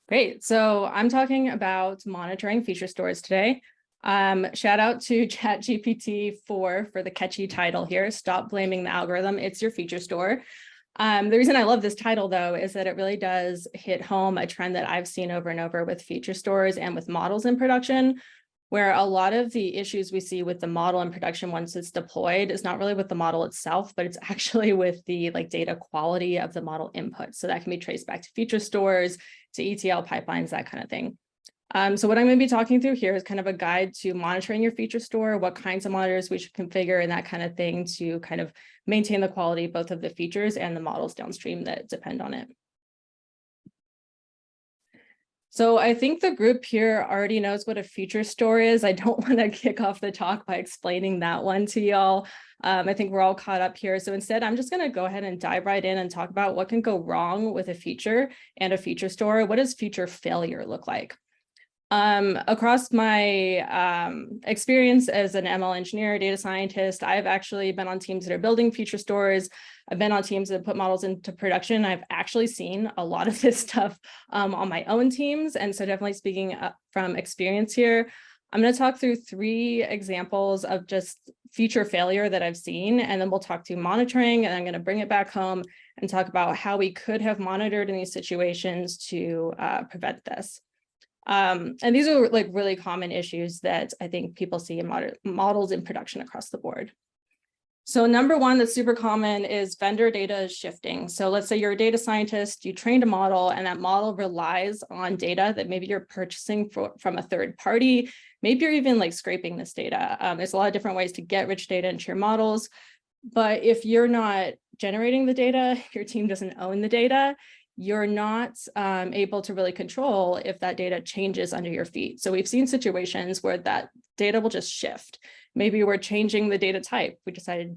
Great. So I'm talking about monitoring feature stores today. Shout out to ChatGPT 4 for the catchy title here. Stop blaming the algorithm. It's your feature store. The reason I love this title, though, is that it really does hit home a trend that I've seen over and over with feature stores and with models in production, where a lot of the issues we see with the model in production once it's deployed is not really with the model itself, but it's actually with the data quality of the model input. So that can be traced back to feature stores, to ETL pipelines, that kind of thing. So what I'm going to be talking through here is kind of a guide to monitoring your feature store, what kinds of monitors we should configure and that kind of thing to kind of maintain the quality both of the features and the models downstream that depend on it. So I think the group here already knows what a feature store is. I don't want to kick off the talk by explaining that one to y'all. I think we're all caught up here. So instead, I'm just going to go ahead and dive right in and talk about what can go wrong with a feature and a feature store. What does feature failure look like? Across my experience as an ML engineer, data scientist, I've actually been on teams that are building feature stores. I've been on teams that put models into production. I've actually seen a lot of this stuff on my own teams. And so definitely speaking from experience here, I'm going to talk through 3 examples of just feature failure that I've seen, and then we'll talk to monitoring, and I'm going to bring it back home and talk about how we could have monitored in these situations to prevent this. And these are really common issues that I think people see in models in production across the board. So number one that's super common is vendor data shifting. So let's say you're a data scientist, you trained a model, and that model relies on data that maybe you're purchasing from a third party. Maybe you're even scraping this data. There's a lot of different ways to get rich data into your models. But if you're not generating the data, your team doesn't own the data, you're not able to really control if that data changes under your feet. So we've seen situations where that data will just shift. Maybe we're changing the data type. We decided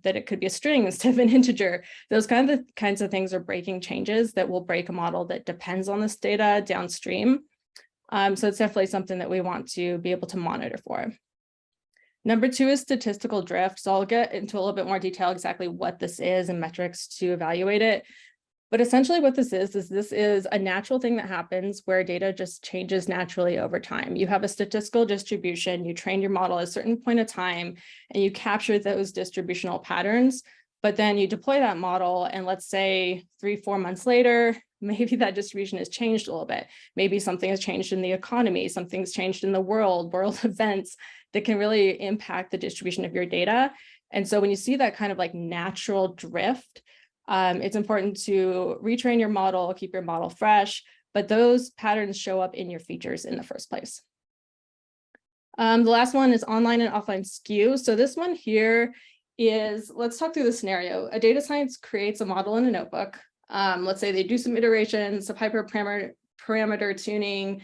that it could be a string instead of an integer. Those kinds of things are breaking changes that will break a model that depends on this data downstream. So it's definitely something that we want to be able to monitor for. Number 2 is statistical drift. So I'll get into a little bit more detail exactly what this is and metrics to evaluate it. But essentially what this is a natural thing that happens where data just changes naturally over time. You have a statistical distribution, you train your model at a certain point of time, and you capture those distributional patterns, but then you deploy that model, and let's say 3-4 months later, maybe that distribution has changed a little bit. Maybe something has changed in the economy, something's changed in the world events that can really impact the distribution of your data. And so when you see that kind of natural drift, it's important to retrain your model, keep your model fresh, but those patterns show up in your features in the first place. The last one is online and offline skew. So this one here is, let's talk through the scenario. A data science creates a model in a notebook. Let's say they do some iterations, some hyperparameter tuning,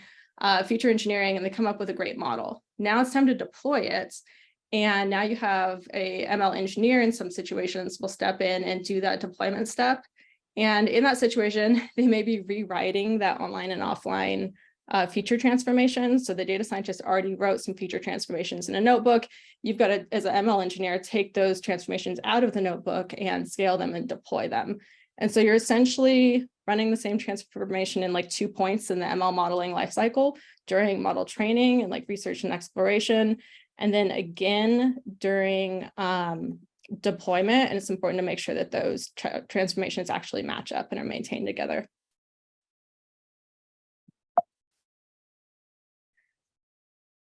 feature engineering, and they come up with a great model. Now it's time to deploy it. And now you have a ML engineer in some situations will step in and do that deployment step. And in that situation, they may be rewriting that online and offline feature transformations. So the data scientist already wrote some feature transformations in a notebook. You've got to, as an ML engineer, take those transformations out of the notebook and scale them and deploy them. And so you're essentially running the same transformation in 2 points in the ML modeling lifecycle during model training and research and exploration. And then again, during deployment, and it's important to make sure that those transformations actually match up and are maintained together.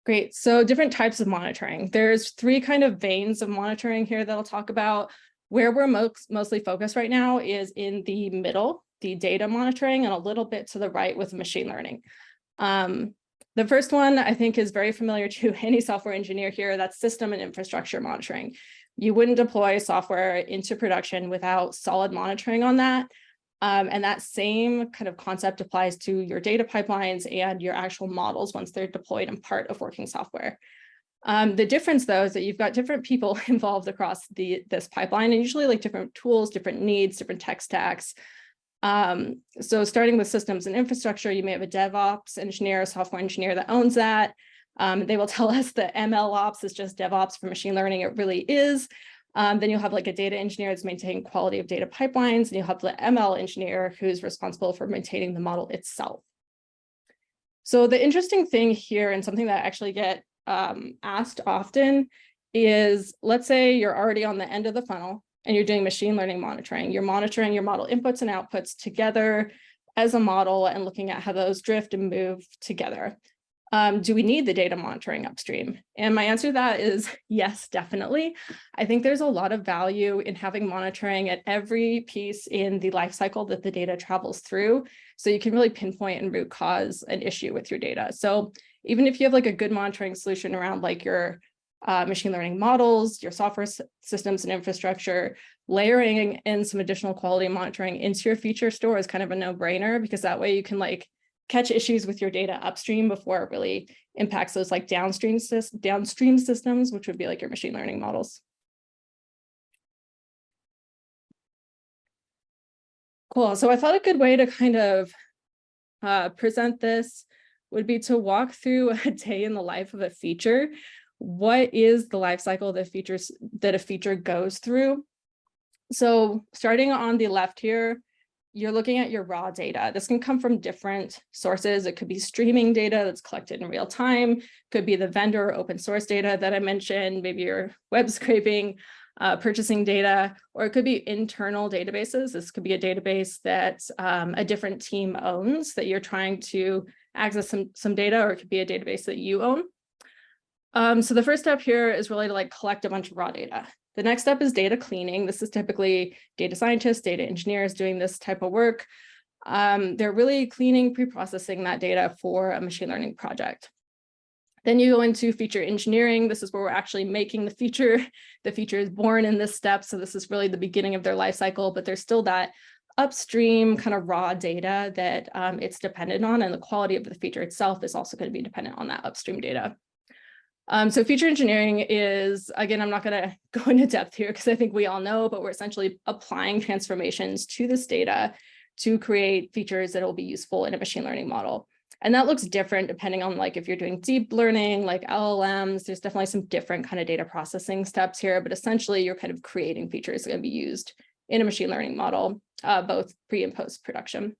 Great, so different types of monitoring. There's 3 kind of veins of monitoring here that I'll talk about. Where we're mostly focused right now is in the middle, the data monitoring, and a little bit to the right with machine learning. The first one I think is very familiar to any software engineer here. That's system and infrastructure monitoring. You wouldn't deploy software into production without solid monitoring on that. And that same kind of concept applies to your data pipelines and your actual models once they're deployed and part of working software. The difference, though, is that you've got different people involved across this pipeline, and usually different tools, different needs, different tech stacks. So starting with systems and infrastructure, you may have a DevOps engineer, a software engineer that owns that. They will tell us that MLOps is just DevOps for machine learning. It really is. Then you'll have a data engineer that's maintaining quality of data pipelines, and you'll have the ML engineer who's responsible for maintaining the model itself. So the interesting thing here, and something that I actually get asked often, is let's say you're already on the end of the funnel and you're doing machine learning monitoring. You're monitoring your model inputs and outputs together as a model and looking at how those drift and move together. Do we need the data monitoring upstream? And my answer to that is yes, definitely. I think there's a lot of value in having monitoring at every piece in the life cycle that the data travels through, so you can really pinpoint and root cause an issue with your data. So even if you have like a good monitoring solution around like your machine learning models, your software systems and infrastructure, layering in some additional quality monitoring into your feature store is kind of a no-brainer, because that way you can like catch issues with your data upstream before it really impacts those like downstream systems, which would be like your machine learning models. Cool. So I thought a good way to kind of present this would be to walk through a day in the life of a feature. What is the life cycle that a feature goes through? So starting on the left here, you're looking at your raw data. This can come from different sources. It could be streaming data that's collected in real time, could be the vendor open source data that I mentioned, maybe your web scraping, purchasing data, or it could be internal databases. This could be a database that a different team owns that you're trying to access some data, or it could be a database that you own. So the first step here is really to like collect a bunch of raw data. The next step is data cleaning. This is typically data scientists, data engineers doing this type of work. They're really cleaning, pre-processing that data for a machine learning project. Then you go into feature engineering. This is where we're actually making the feature. The feature is born in this step. So this is really the beginning of their life cycle, but there's still that upstream kind of raw data that it's dependent on, and the quality of the feature itself is also going to be dependent on that upstream data. So feature engineering is, again, I'm not going to go into depth here because I think we all know, but we're essentially applying transformations to this data to create features that will be useful in a machine learning model. And that looks different depending on like if you're doing deep learning, like LLMs, there's definitely some different kind of data processing steps here, but essentially you're kind of creating features that are going to be used in a machine learning model, both pre and post production.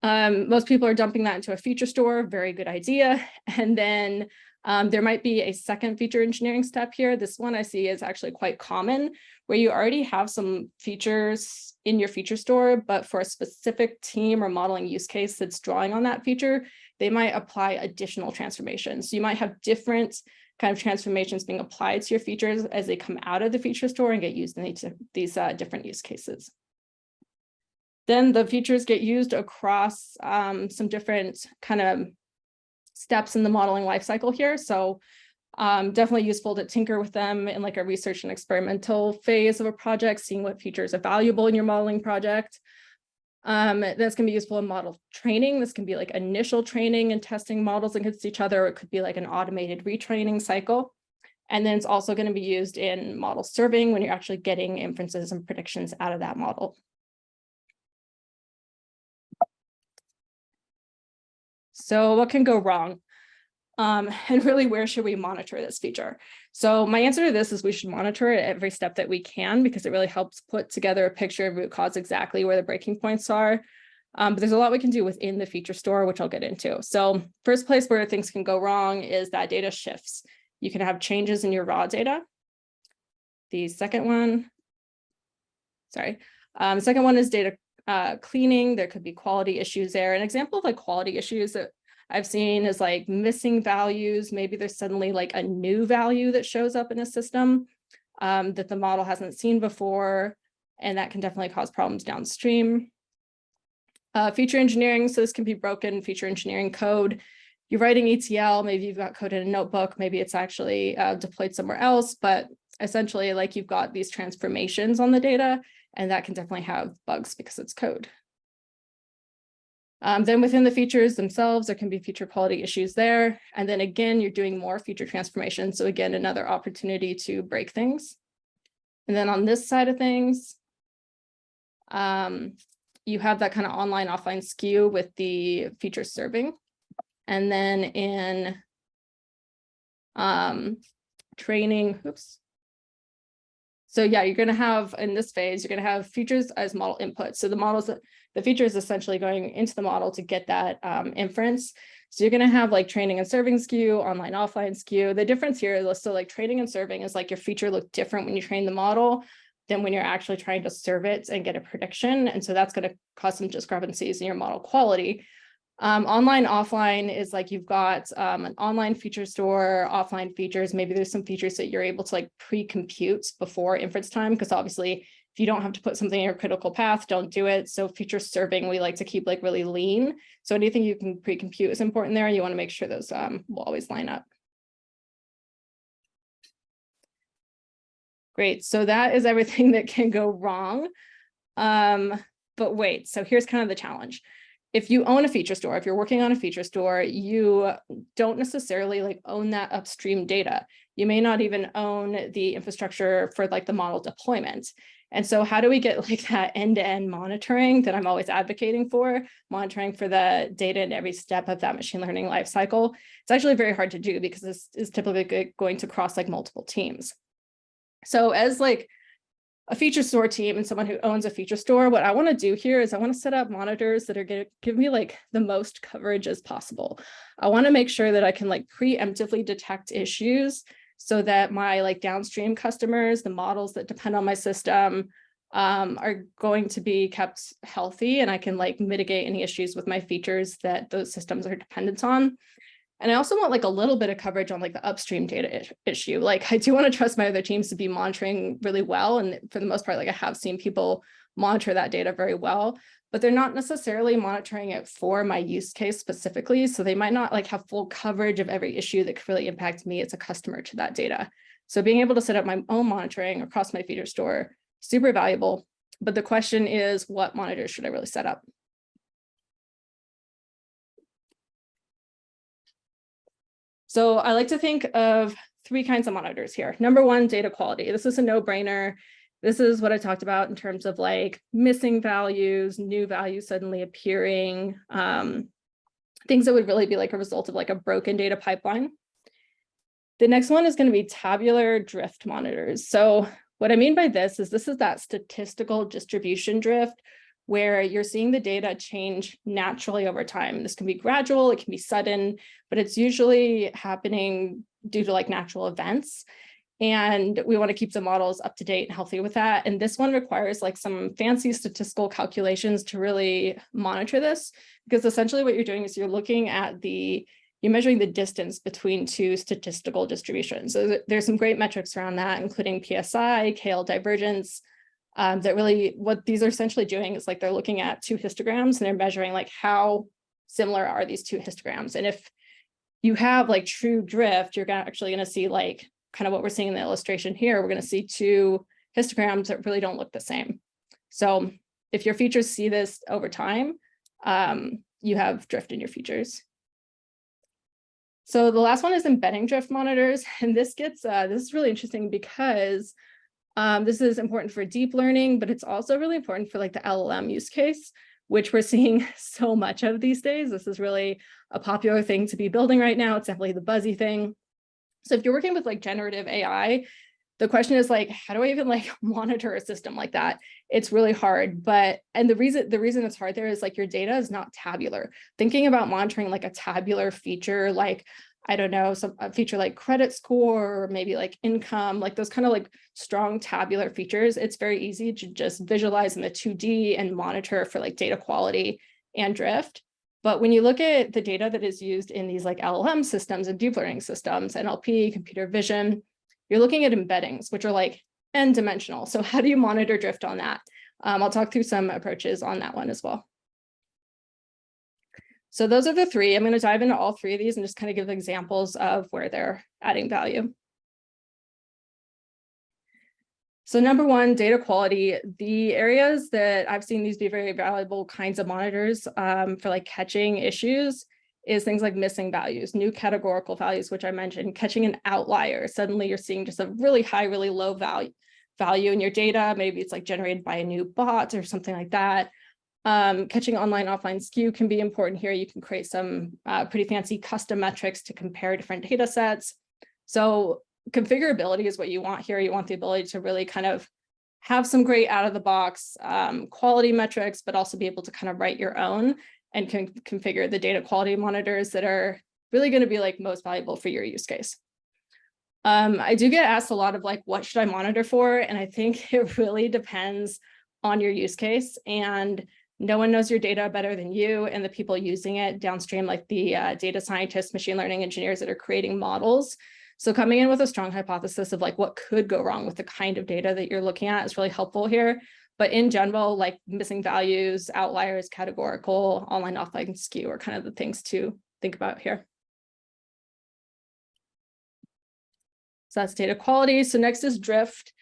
Most people are dumping that into a feature store, very good idea. And then there might be a second feature engineering step here. This one I see is actually quite common, where you already have some features in your feature store, but for a specific team or modeling use case that's drawing on that feature, they might apply additional transformations. So you might have different kind of transformations being applied to your features as they come out of the feature store and get used in these different use cases. Then the features get used across some different kind of steps in the modeling lifecycle here. So definitely useful to tinker with them in like a research and experimental phase of a project, seeing what features are valuable in your modeling project. That's going to be useful in model training. This can be like initial training and testing models against each other. It could be like an automated retraining cycle. And then it's also going to be used in model serving when you're actually getting inferences and predictions out of that model. So what can go wrong? And really, where should we monitor this feature? So my answer to this is we should monitor it every step that we can, because it really helps put together a picture of root cause, exactly where the breaking points are. But there's a lot we can do within the feature store, which I'll get into. So first place where things can go wrong is that data shifts. You can have changes in your raw data. The second one is data cleaning. There could be quality issues there. An example of like quality issues that I've seen is like missing values. Maybe there's suddenly like a new value that shows up in a system that the model hasn't seen before, and that can definitely cause problems downstream. Feature engineering, so this can be broken feature engineering code. You're writing ETL, maybe you've got code in a notebook, maybe it's actually deployed somewhere else, but essentially like you've got these transformations on the data, and that can definitely have bugs because it's code. Then within the features themselves, there can be feature quality issues there. And then again, you're doing more feature transformation. So again, another opportunity to break things. And then on this side of things, you have that kind of online offline skew with the feature serving. And then in training, So yeah, you're going to have in this phase, you're going to have features as model inputs. So the feature is essentially going into the model to get that inference. So you're going to have like training and serving skew, online, offline skew. The difference here is so like training and serving is like your feature look different when you train the model than when you're actually trying to serve it and get a prediction. And so that's going to cause some discrepancies in your model quality. Online, offline is like you've got an online feature store, offline features. Maybe there's some features that you're able to like pre-compute before inference time, because obviously if you don't have to put something in your critical path, don't do it. So feature serving, we like to keep like really lean. So anything you can pre-compute is important there. You want to make sure those will always line up. Great, so that is everything that can go wrong. But wait, so here's kind of the challenge. If you own a feature store, if you're working on a feature store, you don't necessarily like own that upstream data. You may not even own the infrastructure for like the model deployment. And so how do we get like that end-to-end monitoring that I'm always advocating for, monitoring for the data in every step of that machine learning lifecycle? It's actually very hard to do because this is typically going to cross like multiple teams. So as like a feature store team and someone who owns a feature store, what I want to do here is I want to set up monitors that are going to give me like the most coverage as possible. I want to make sure that I can like preemptively detect issues so that my like downstream customers, the models that depend on my system, are going to be kept healthy, and I can like mitigate any issues with my features that those systems are dependent on. And I also want like a little bit of coverage on like the upstream data issue. Like I do want to trust my other teams to be monitoring really well. And for the most part, like I have seen people monitor that data very well, but they're not necessarily monitoring it for my use case specifically. So they might not like have full coverage of every issue that could really impact me as a customer to that data. So being able to set up my own monitoring across my feature store, super valuable. But the question is, what monitors should I really set up? So I like to think of three kinds of monitors here. Number one, data quality. This is a no-brainer. This is what I talked about in terms of like missing values, new values suddenly appearing, things that would really be like a result of like a broken data pipeline. The next one is going to be tabular drift monitors. So what I mean by this is that statistical distribution drift where you're seeing the data change naturally over time. This can be gradual, it can be sudden, but it's usually happening due to like natural events. And we want to keep the models up to date and healthy with that. And this one requires like some fancy statistical calculations to really monitor this, because essentially what you're doing is you're looking at you're measuring the distance between two statistical distributions. So there's some great metrics around that, including PSI, KL divergence, that really what these are essentially doing is like they're looking at two histograms and they're measuring like how similar are these two histograms. And if you have like true drift, you're actually going to see like kind of what we're seeing in the illustration here. We're going to see two histograms that really don't look the same. So if your features see this over time, you have drift in your features. So the last one is embedding drift monitors. And this is really interesting because this is important for deep learning, but it's also really important for like the LLM use case, which we're seeing so much of these days. This is really a popular thing to be building right now. It's definitely the buzzy thing. So if you're working with like generative AI, the question is like, how do I even like monitor a system like that? It's really hard. And the reason it's hard there is like your data is not tabular. Thinking about monitoring like a tabular feature, like, I don't know, a feature like credit score, or maybe like income, like those kind of like strong tabular features, it's very easy to just visualize in the 2D and monitor for like data quality and drift. But when you look at the data that is used in these like LLM systems and deep learning systems, NLP, computer vision, you're looking at embeddings, which are like n-dimensional. So how do you monitor drift on that? I'll talk through some approaches on that one as well. So those are the three. I'm going to dive into all three of these and just kind of give examples of where they're adding value. So number one, data quality. The areas that I've seen these be very valuable kinds of monitors for like catching issues is things like missing values, new categorical values, which I mentioned, catching an outlier. Suddenly you're seeing just a really high, really low value in your data. Maybe it's like generated by a new bot or something like that. Catching online, offline skew can be important here. You can create some pretty fancy custom metrics to compare different data sets. So configurability is what you want here. You want the ability to really kind of have some great out of the box quality metrics, but also be able to kind of write your own and can configure the data quality monitors that are really going to be like most valuable for your use case. I do get asked a lot of like, what should I monitor for? And I think it really depends on your use case, and no one knows your data better than you and the people using it downstream, like the data scientists, machine learning engineers that are creating models. So coming in with a strong hypothesis of like what could go wrong with the kind of data that you're looking at is really helpful here. But in general, like missing values, outliers, categorical, online, offline skew are kind of the things to think about here. So that's data quality. So next is drift.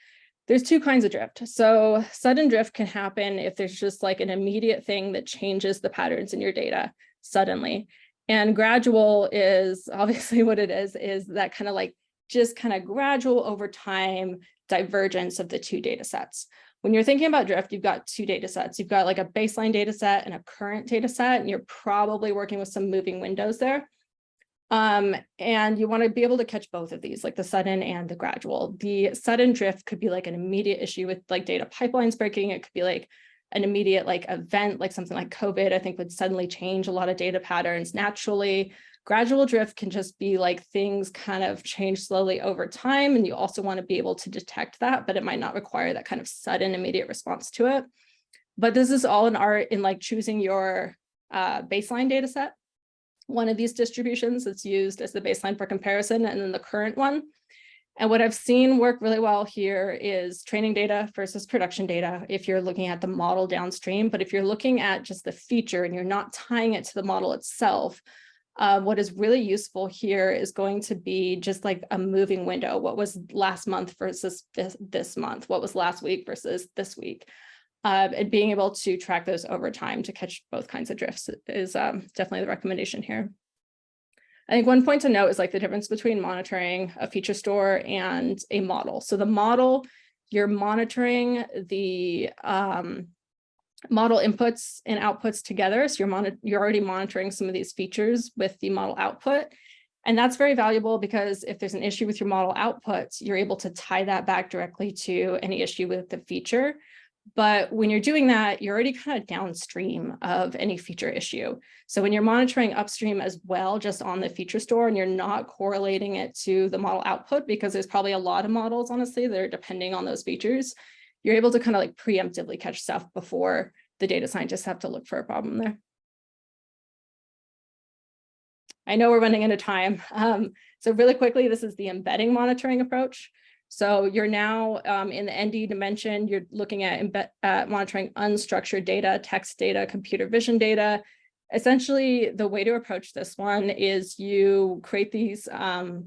There's two kinds of drift. So sudden drift can happen if there's just like an immediate thing that changes the patterns in your data suddenly. And gradual is obviously what it is that kind of like just kind of gradual over time divergence of the two data sets. When you're thinking about drift, you've got two data sets. You've got like a baseline data set and a current data set, and you're probably working with some moving windows there. And you want to be able to catch both of these, like the sudden and the gradual. The sudden drift could be like an immediate issue with like data pipelines breaking. It could be like an immediate like event, like something like COVID, I think would suddenly change a lot of data patterns naturally. Gradual drift can just be like things kind of change slowly over time. And you also want to be able to detect that, but it might not require that kind of sudden immediate response to it. But this is all an art in like choosing your baseline data set. One of these distributions that's used as the baseline for comparison, and then the current one. And what I've seen work really well here is training data versus production data if you're looking at the model downstream. But if you're looking at just the feature and you're not tying it to the model itself, what is really useful here is going to be just like a moving window. What was last month versus this month? What was last week versus this week? And being able to track those over time to catch both kinds of drifts is definitely the recommendation here. I think one point to note is like the difference between monitoring a feature store and a model. So the model, you're monitoring the model inputs and outputs together. So you're already monitoring some of these features with the model output. And that's very valuable because if there's an issue with your model outputs, you're able to tie that back directly to any issue with the feature. But when you're doing that, you're already kind of downstream of any feature issue. So when you're monitoring upstream as well, just on the feature store, and you're not correlating it to the model output, because there's probably a lot of models, honestly, that are depending on those features, you're able to kind of like preemptively catch stuff before the data scientists have to look for a problem there. I know we're running out of time. So really quickly, this is the embedding monitoring approach. So you're now in the ND dimension, you're looking at monitoring unstructured data, text data, computer vision data. Essentially, the way to approach this one is you create these kind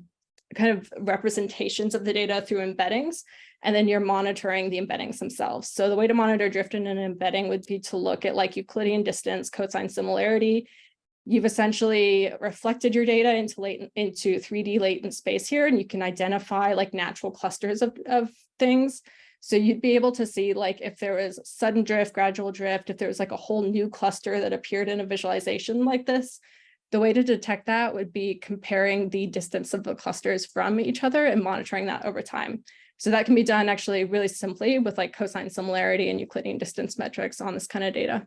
of representations of the data through embeddings, and then you're monitoring the embeddings themselves. So the way to monitor drift in an embedding would be to look at like Euclidean distance, cosine similarity. You've essentially reflected your data into 3D latent space here, and you can identify like natural clusters of things. So you'd be able to see like if there was sudden drift, gradual drift, if there was like a whole new cluster that appeared in a visualization like this. The way to detect that would be comparing the distance of the clusters from each other and monitoring that over time. So that can be done actually really simply with like cosine similarity and Euclidean distance metrics on this kind of data.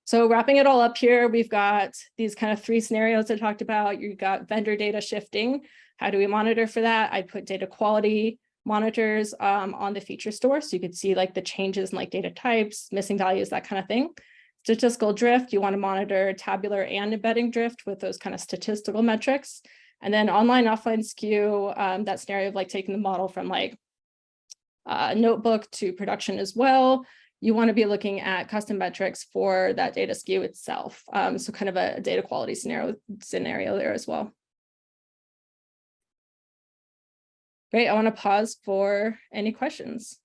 So wrapping it all up here, we've got these kind of three scenarios I talked about. You've got vendor data shifting. How do we monitor for that? I put data quality monitors on the feature store. So you could see like the changes in like data types, missing values, that kind of thing. Statistical drift, you want to monitor tabular and embedding drift with those kind of statistical metrics. And then online, offline skew, that scenario of like taking the model from like notebook to production as well. You want to be looking at custom metrics for that data skew itself. So kind of a data quality scenario there as well. Great, I want to pause for any questions.